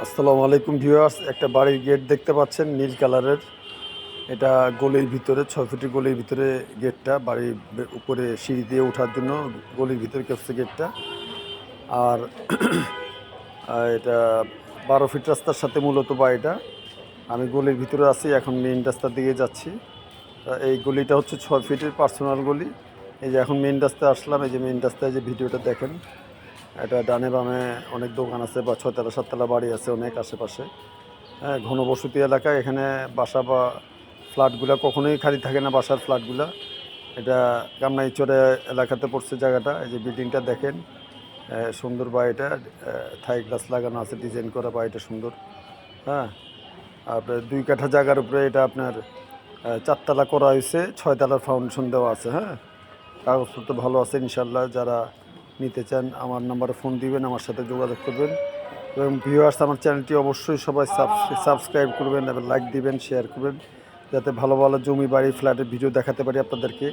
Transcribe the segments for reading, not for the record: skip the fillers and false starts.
আসসালামু আলাইকুম ভিউয়ার্স, একটা বাড়ির গেট দেখতে পাচ্ছেন নীল কালারের। এটা গলির ভিতরে 6 ফিটের গলির ভিতরে গেটটা, বাড়ির উপরে সিঁড়ি দিয়ে ওঠার জন্য গলির ভিতরে কেপসে গেটটা। আর এটা 12 ফিট রাস্তার সাথে মূলত বাড়িটা। আমি গলির ভিতরে আছি, এখন মেইন রাস্তার দিকে যাচ্ছি। এই গলিটা হচ্ছে 6 ফিটের পার্সোনাল গলি। এই যে এখন মেইন রাস্তায় আসলাম, এই যে মেইন রাস্তায় যে ভিডিওটা দেখেন, এটা ডানে বামে অনেক দোকান আছে বা 6তলা 7তলা বাড়ি আছে অনেক আশেপাশে। হ্যাঁ, ঘনবসতি এলাকা। এখানে বাসা বা ফ্ল্যাটগুলো কখনোই খালি থাকে না, বাসার ফ্ল্যাটগুলো। এটা কামনাইচরে এলাকাতে পড়ছে জায়গাটা। এই যে বিল্ডিংটা দেখেন, সুন্দর বাড়িটা, থাই গ্লাস লাগানো আছে, ডিজাইন করা বাড়িটা সুন্দর। হ্যাঁ, আপনার 2 কাঠা জায়গার উপরে এটা আপনার 4তলা করা হয়েছে, 6তলার ফাউন্ডেশন দেওয়া আছে। হ্যাঁ, কাগজপত্র ভালো আছে ইনশাল্লাহ। যারা নিতে চান আমার নাম্বারে ফোন দিবেন, আমার সাথে যোগাযোগ করবেন। এবং ভিউয়ার্স, আমার চ্যানেলটি অবশ্যই সবাই সাবস্ক্রাইব করবেন এবং লাইক দিবেন, শেয়ার করবেন, যাতে ভালো ভালো জমি বাড়ি ফ্ল্যাটের ভিডিও দেখাতে পারি আপনাদেরকে।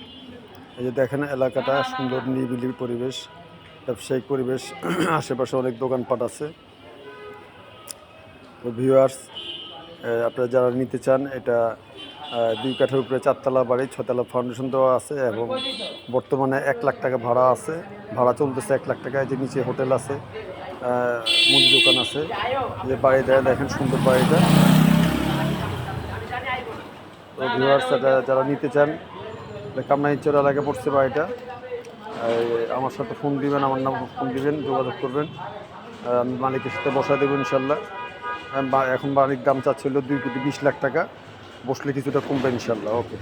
এই যে দেখেন, এলাকাটা সুন্দর, নিরিবিলি পরিবেশ, ব্যবসায়িক পরিবেশ, আশেপাশে অনেক দোকানপাট আছে। তো ভিউয়ার্স, আপনারা যারা নিতে চান, এটা 2 কাঠার উপরে 4তলা বাড়ি, 6তলা ফাউন্ডেশন দেওয়া আছে এবং বর্তমানে 1 লাখ টাকা ভাড়া আছে, ভাড়া চলতেছে 1 লাখ টাকা। যে নিচে হোটেল আছে, মুদি দোকান আছে। যে বাড়িটা দেখেন, সুন্দর বাড়িটা। তো ভিউয়ার্স, এটা যারা নিতে চান, কামনাইচর এলাকায় পড়ছে বাড়িটা। আমার সাথে ফোন দিবেন, আমার নাম ফোন দিবেন, যোগাযোগ করবেন। আমি মালিকের সাথে বসা দেবো ইনশাল্লাহ। এখন বাড়ির দাম চাচ্ছিল 2 কোটি 20 লাখ টাকা, বসলে কিছুটা কমবে ইনশাল্লাহ। ওকে।